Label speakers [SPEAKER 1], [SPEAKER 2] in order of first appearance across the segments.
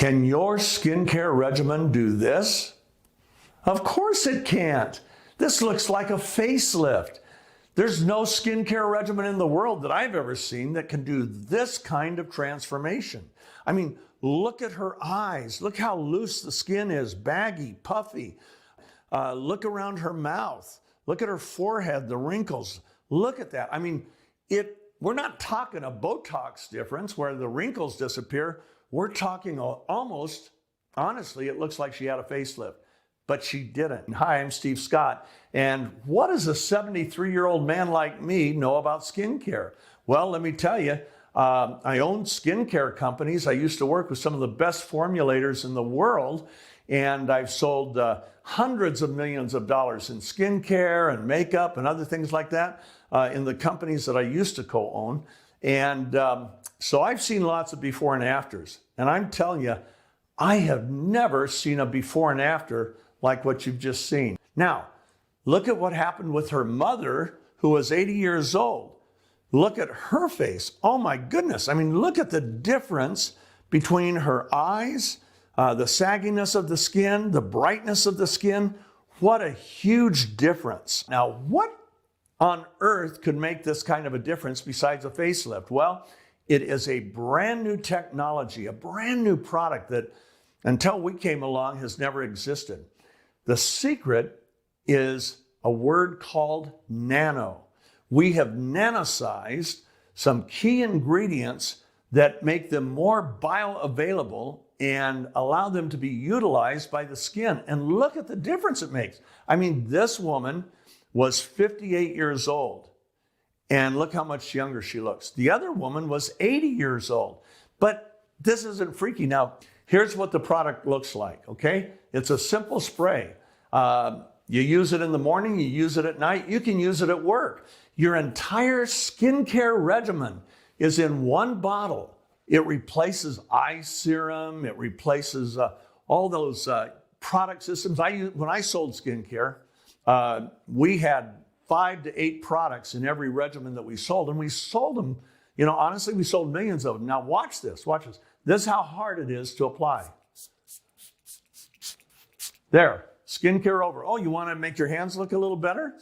[SPEAKER 1] Can your skincare regimen do this? Of course it can't. This looks like a facelift. There's no skincare regimen in the world that I've ever seen that can do this kind of transformation. I mean, look at her eyes. Look how loose the skin is, baggy, puffy. Look around her mouth. Look at her forehead, the wrinkles. Look at that. I mean, we're not talking a Botox difference where the wrinkles disappear. We're talking almost, honestly, it looks like she had a facelift, but she didn't. Hi, I'm Steve Scott, and what does a 73-year-old man like me know about skincare? Well, let me tell you, I own skincare companies. I used to work with some of the best formulators in the world, and I've sold hundreds of millions of dollars in skincare and makeup and other things like that in the companies that I used to co-own. And so I've seen lots of before and afters. And I'm telling you, I have never seen a before and after like what you've just seen. Now, look at what happened with her mother, who was 80 years old. Look at her face. Oh my goodness. I mean, look at the difference between her eyes, the sagginess of the skin, the brightness of the skin. What a huge difference. Now, what on earth could make this kind of a difference besides a facelift? Well, it is a brand new technology, a brand new product that until we came along has never existed. The secret is a word called nano. We have nanosized some key ingredients that make them more bioavailable and allow them to be utilized by the skin. And look at the difference it makes. I mean, this woman was 58 years old, and look how much younger she looks. The other woman was 80 years old, but this isn't freaky. Now, here's what the product looks like, okay? It's a simple spray. You use it in the morning, you use it at night, you can use it at work. Your entire skincare regimen is in one bottle. It replaces eye serum, it replaces all those product systems. When I sold skincare, we had 5 to 8 products in every regimen that we sold, and we sold them, you know, honestly, we sold millions of them. Now watch this, watch this. This is how hard it is to apply. There, skincare over. Oh, you want to make your hands look a little better?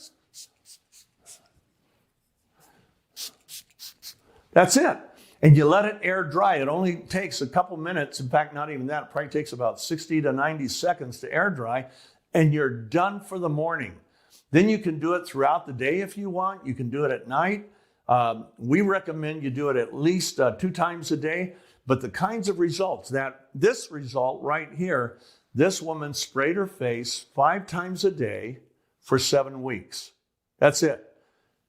[SPEAKER 1] That's it. And you let it air dry. It only takes a couple minutes. In fact, not even that. It probably takes about 60 to 90 seconds to air dry, and you're done for the morning. Then you can do it throughout the day if you want. You can do it at night. We recommend you do it at least 2 times a day. But the kinds of results this result right here, this woman sprayed her face 5 times a day for 7 weeks. That's it.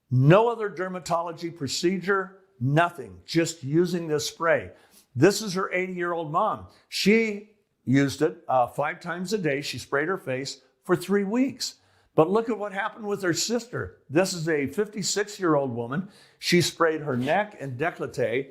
[SPEAKER 1] No other dermatology procedure, nothing, just using this spray. This is her 80-year-old mom. She used it 5 times a day. She sprayed her face for 3 weeks. But look at what happened with her sister. This is a 56-year-old woman. She sprayed her neck and décolleté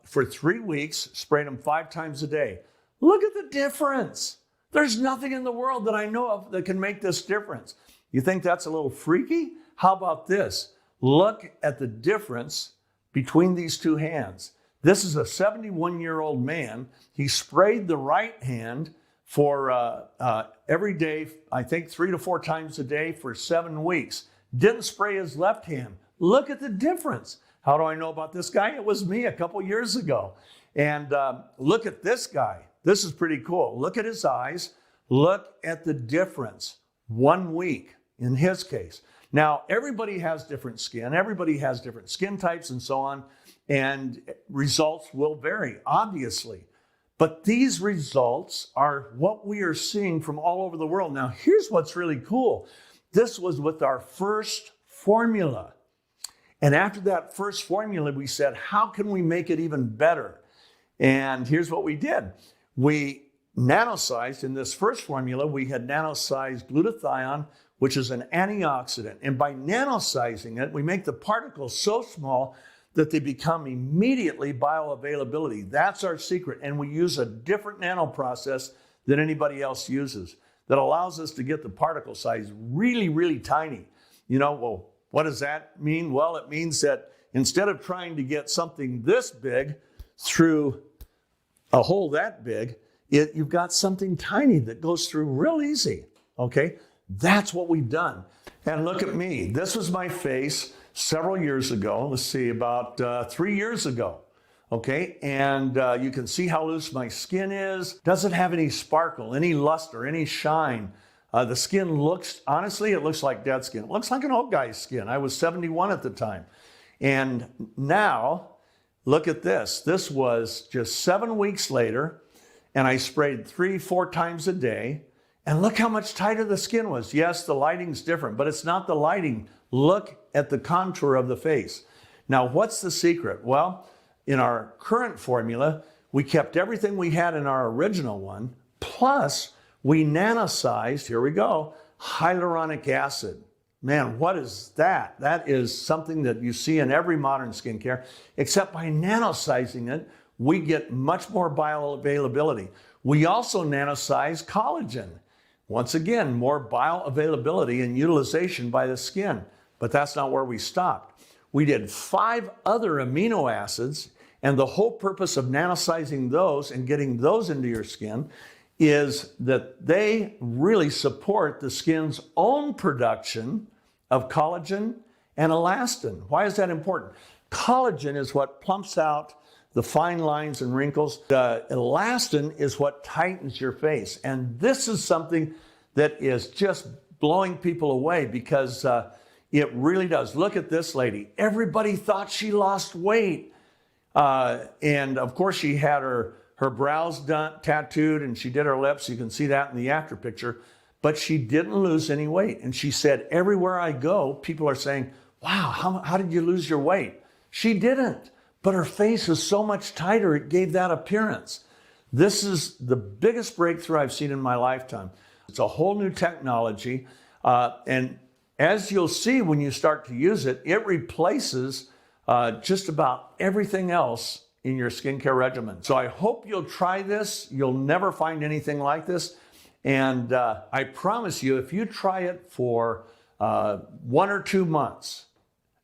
[SPEAKER 1] for 3 weeks, sprayed them 5 times a day. Look at the difference. There's nothing in the world that I know of that can make this difference. You think that's a little freaky? How about this? Look at the difference between these two hands. This is a 71-year-old man. He sprayed the right hand for every day, I think 3 to 4 times a day for 7 weeks. Didn't spray his left hand. Look at the difference. How do I know about this guy? It was me a couple years ago. And look at this guy. This is pretty cool. Look at his eyes. Look at the difference. 1 week in his case. Now, everybody has different skin. Everybody has different skin types and so on. And results will vary, obviously. But these results are what we are seeing from all over the world. Now, here's what's really cool. This was with our first formula. And after that first formula, we said, how can we make it even better? And here's what we did. We nanosized, in this first formula, we had nanosized glutathione, which is an antioxidant. And by nanosizing it, we make the particles so small that they become immediately bioavailability. That's our secret. And we use a different nano process than anybody else uses that allows us to get the particle size really, really tiny. You know, well, what does that mean? Well, it means that instead of trying to get something this big through a hole that big, You've got something tiny that goes through real easy, okay? That's what we've done. And look at me. This was my face several years ago. Let's see, about 3 years ago, okay? And you can see how loose my skin is. Doesn't have any sparkle, any luster, any shine. The skin looks, honestly, it looks like dead skin. It looks like an old guy's skin. I was 71 at the time. And now, look at this. This was just 7 weeks later, and I sprayed 3-4 times a day. And look how much tighter the skin was. Yes, the lighting's different, but it's not the lighting. Look at the contour of the face. Now, what's the secret? Well, in our current formula, we kept everything we had in our original one, plus we nanosized, here we go, hyaluronic acid. Man, what is that? That is something that you see in every modern skincare, except by nanosizing it, we get much more bioavailability. We also nanosize collagen. Once again, more bioavailability and utilization by the skin, but that's not where we stopped. We did 5 other amino acids, and the whole purpose of nanosizing those and getting those into your skin is that they really support the skin's own production of collagen and elastin. Why is that important? Collagen is what plumps out the fine lines and wrinkles. The elastin is what tightens your face. And this is something that is just blowing people away because it really does. Look at this lady. Everybody thought she lost weight. And of course she had her brows tattooed and she did her lips. You can see that in the after picture. But she didn't lose any weight. And she said, everywhere I go, people are saying, wow, how did you lose your weight? She didn't. But her face is so much tighter, it gave that appearance. This is the biggest breakthrough I've seen in my lifetime. It's a whole new technology. And as you'll see when you start to use it, it replaces just about everything else in your skincare regimen. So I hope you'll try this. You'll never find anything like this. And I promise you, if you try it for 1 or 2 months,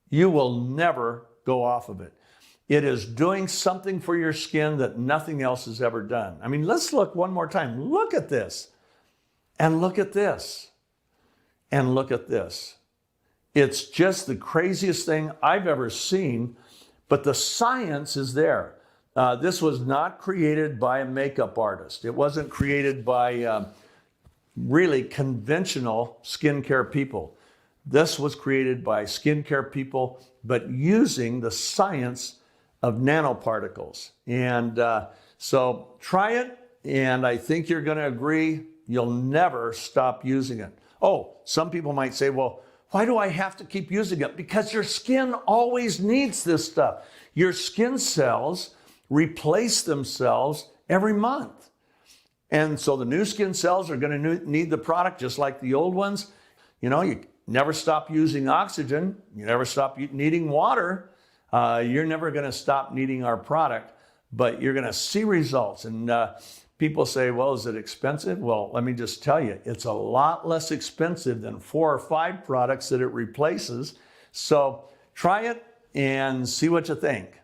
[SPEAKER 1] you will never go off of it. It is doing something for your skin that nothing else has ever done. I mean, let's look one more time. Look at this. And look at this. And look at this. It's just the craziest thing I've ever seen, but the science is there. This was not created by a makeup artist. It wasn't created by really conventional skincare people. This was created by skincare people, but using the science of nanoparticles. And so try it, and I think you're going to agree you'll never stop using it. Oh, some people might say, well, why do I have to keep using it? Because your skin always needs this stuff. Your skin cells replace themselves every month. And so the new skin cells are going to need the product just like the old ones. You know, you never stop using oxygen. You never stop needing water. You're never going to stop needing our product, but you're going to see results. And people say, well, is it expensive? Well, let me just tell you, it's a lot less expensive than 4 or 5 products that it replaces. So try it and see what you think.